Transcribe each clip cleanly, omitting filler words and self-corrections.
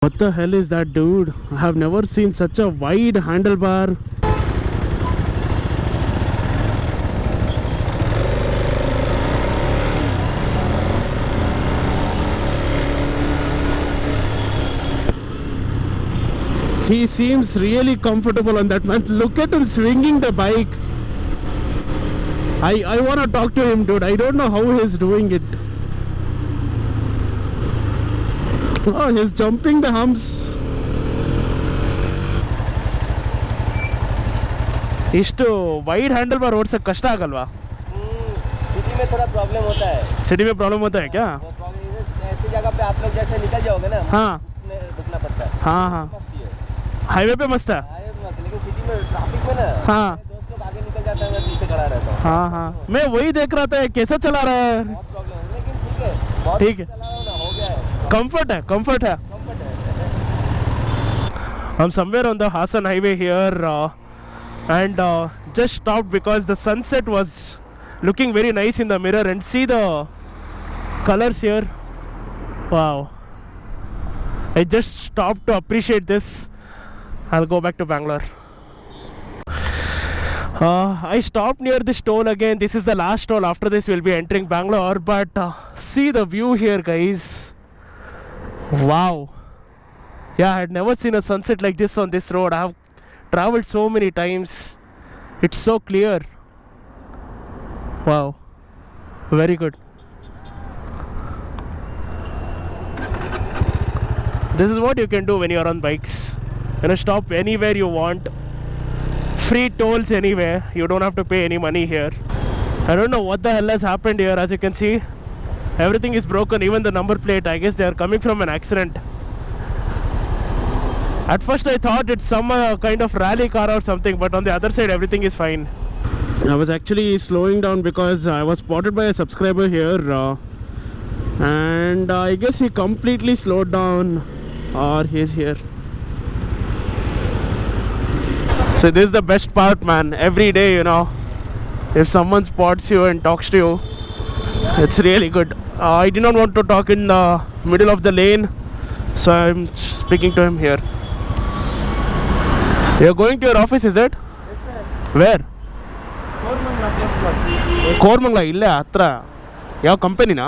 What the hell is that, dude? I have never seen such a wide handlebar. He seems really comfortable on that, man. Look at him swinging the bike. I want to talk to him, dude. I don't know how he's doing it. Oh, he's jumping the humps. इष्टो wide handle bar ओढ़ से कष्ट आगलवा city में थोड़ा problem होता है। City में problem होता है क्या? वो प्रॉब्लम ऐसी जगह पे आप लोग जैसे निकल जाओगे ना, हाँ रुकना पड़ता है। हाँ हाँ मस्ती है, हाईवे पे मस्त है। लेकिन सिटी में ट्रैफिक में ना, हाँ दोस्त लोग आगे निकल जाता है, मैं पीछे खड़ा रहता हूँ। हाँ हाँ मैं वही देख रहा था कैसा चला रहा है। बहुत प्रॉब्लम है, लेकिन ठीक है, बहुत ठीक है, चला रहा हूँ ना, हो गया है। कंफर्ट है, कंफर्ट है। I'm somewhere on the Hassan highway here and just stopped because the sunset was looking very nice in the mirror, and see the colors here. Wow, I just stopped to appreciate this. I'll go back to Bangalore. I stopped near this toll again. This is the last toll. After this we'll be entering Bangalore, but see the view here, guys. Wow. Yeah, I had never seen a sunset like this on this road. I have traveled so many times. It's so clear. Wow. Very good. This is what you can do when you are on bikes. You know, stop anywhere you want. Free tolls anywhere. You don't have to pay any money here. I don't know what the hell has happened here. As you can see, everything is broken. Even the number plate. I guess they are coming from an accident. At first I thought it's some kind of rally car or something, but on the other side everything is fine. I was actually slowing down because I was spotted by a subscriber here and I guess he completely slowed down, or he's here. So this is the best part, man. Every day, you know, if someone spots you and talks to you, it's really good. I did not want to talk in the middle of the lane, so I'm speaking to him here. You're going to your office, is it? Yes, sir. Where? Koramangala. Koramangala, ille hatra. Yav company na?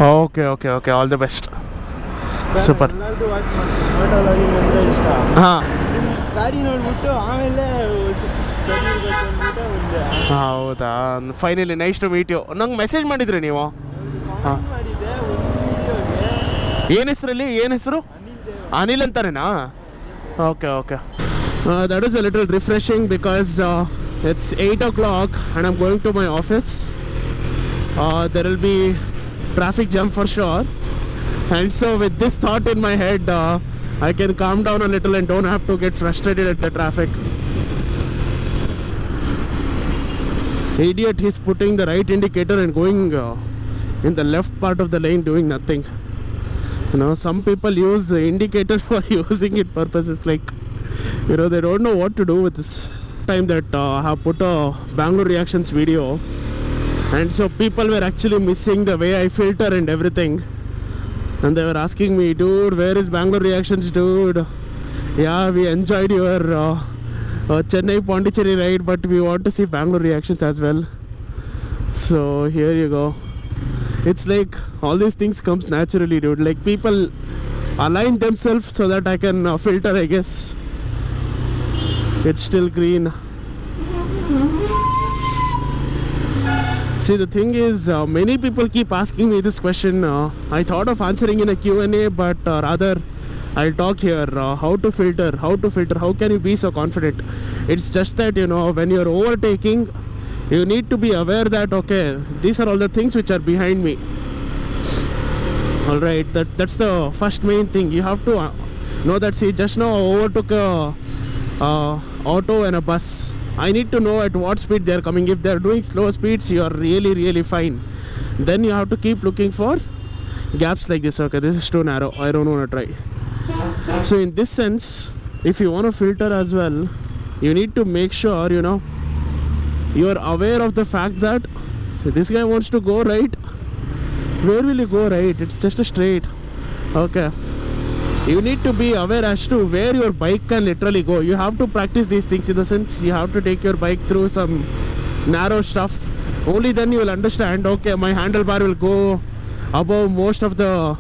Okay, okay, okay. All the best. Super. हाँ ಹೌದಾ, finally nice to meet you. ನಂಗೆ message ಮಾಡಿದ್ರಿ ನೀವು? ಹಾಂ, ಏನು ಹೆಸರಲ್ಲಿ? ಏನು ಹೆಸರು? Anil ಅಂತಾರೇನಾ? Okay, okay. That is a little refreshing because it's 8 o'clock and I'm going to my office. There will be traffic jam for sure. And so with this thought in my head, I can calm down a little and don't have to get frustrated at the traffic. Idiot, he's putting the right indicator and going in the left part of the lane doing nothing. You know, some people use the indicator for using it purposes, like, you know, they don't know what to do with this. Time that I have put a Bangalore reactions video, and so people were actually missing the way I filter and everything, and they were asking me, dude, where is Bangalore reactions, dude? Yeah, we enjoyed your Chennai Pondicherry ride, but we want to see Bangalore reactions as well. So here you go. It's like all these things comes naturally, dude. Like people align themselves so that I can filter, I guess. It's still green. See, the thing is, many people keep asking me this question. I thought of answering in a Q&A, but rather I'll talk here. How to filter? How can you be so confident? It's just that, you know, when you're overtaking, you need to be aware that, okay, these are all the things which are behind me. All right, that's the first main thing. You have to know that. See, just now I overtook a auto and a bus. I need to know at what speed they are coming. If they are doing slow speeds, you are really, really fine. Then you have to keep looking for gaps like this. Okay, this is too narrow. I don't want to try. So in this sense, if you want to filter as well, you need to make sure, you know, you are aware of the fact that, so this guy wants to go right. Where will you go right? It's just a straight. Okay. You need to be aware as to where your bike can literally go. You have to practice these things, in the sense you have to take your bike through some narrow stuff. Only then you will understand, okay, my handlebar will go above most of the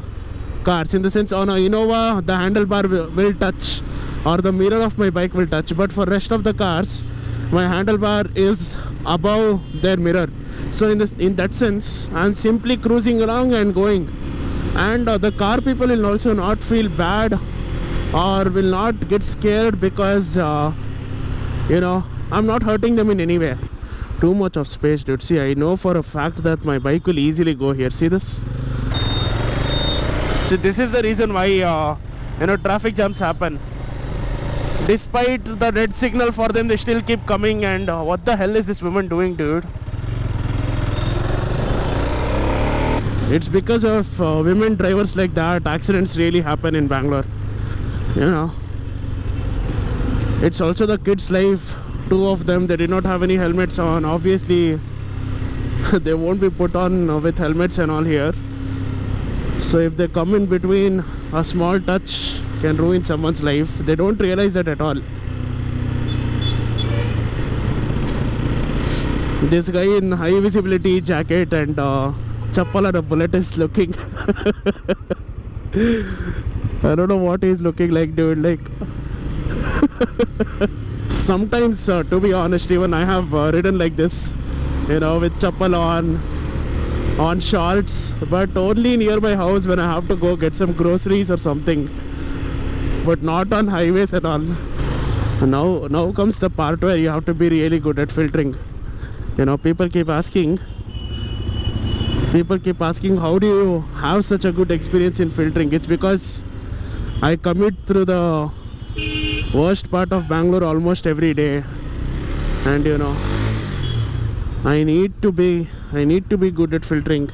cars. In the sense, on a Innova, the handlebar will touch, or the mirror of my bike will touch. But for rest of the cars, my handlebar is above their mirror. So in that sense, I'm simply cruising along and going. And the car people will also not feel bad or will not get scared because I'm not hurting them in any way. Too much of space, dude. See, I know for a fact that my bike will easily go here. See this? See, this is the reason why traffic jams happen. Despite the red signal for them, they still keep coming. And what the hell is this woman doing, dude? It's because of women drivers like that accidents really happen in Bangalore. It's also the kids' life. Two of them, they did not have any helmets on. Obviously they won't be put on with helmets and all here. So if they come in between, a small touch can ruin someone's life. They don't realize that at all. This guy in high visibility jacket and chappal and a bullet is looking I don't know what he's looking like, dude. Like sometimes to be honest, even I have ridden like this, with chappal on shorts, but only near my house when I have to go get some groceries or something, but not on highways and all. Now comes the part where you have to be really good at filtering. People keep asking how do you have such a good experience in filtering. It's because I commute through the worst part of Bangalore almost every day, and I need to be good at filtering.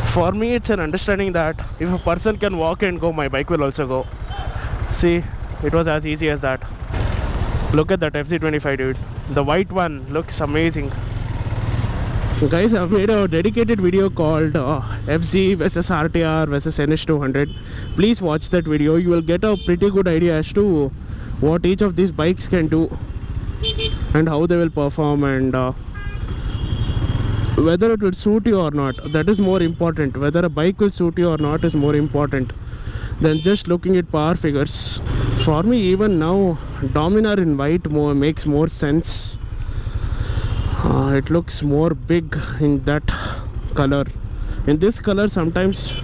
For me, it's an understanding that if a person can walk and go, my bike will also go. See, it was as easy as that. Look at that FZ25, dude. The white one looks amazing. Guys, I've made a dedicated video called FZ versus RTR versus NH200. Please watch that video. You will get a pretty good idea as to what each of these bikes can do and how they will perform, and whether it will suit you or not. That is more important. Whether a bike will suit you or not is more important than just looking at power figures. For me, even now, Dominar in white makes more sense. It looks more big in that color. In this color, sometimes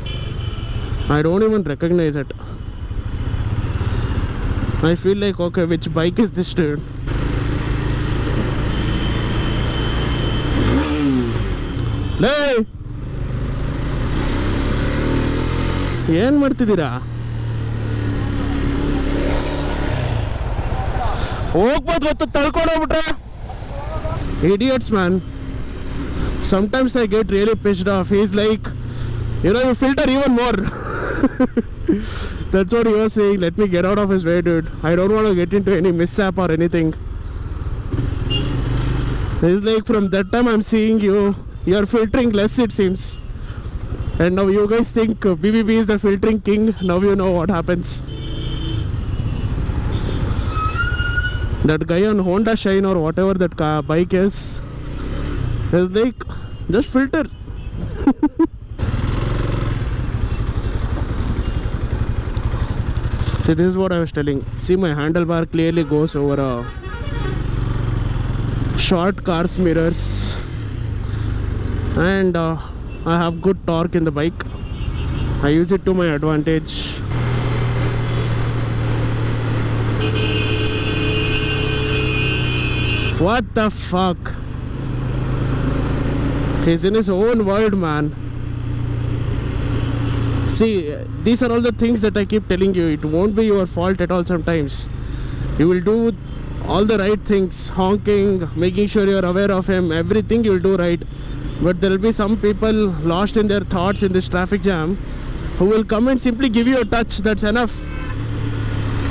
I don't even recognize it. I feel like, okay, which bike is this, dude? ಏನು ಮಾಡ್ತಿದ್ದೀರಾ? ಹೋಗ್ಬೋದು ಗೊತ್ತು, ತಳ್ಕೊಂಡೋಗ್ಬಿಟ್ರೆ. Idiots, man. Sometimes I get really pissed off. He's like, you filter even more. That's what he was saying. Let me get out of his way, dude. I don't want to get into any mishap or anything. He's like, from that time I'm seeing you're filtering less, it seems. And now you guys think BBB is the filtering king. Now you know what happens. That guy on Honda Shine or whatever that bike is like, just filter. See, this is what I was telling. See, my handlebar clearly goes over a short car's mirrors, and I have good torque in the bike. I use it to my advantage. What the fuck? He's in his own world, man. See, these are all the things that I keep telling you. It won't be your fault at all sometimes. You will do all the right things, honking, making sure you're aware of him, everything you'll do right. But there will be some people lost in their thoughts in this traffic jam who will come and simply give you a touch. That's enough.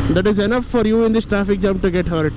That is enough for you in this traffic jam to get hurt.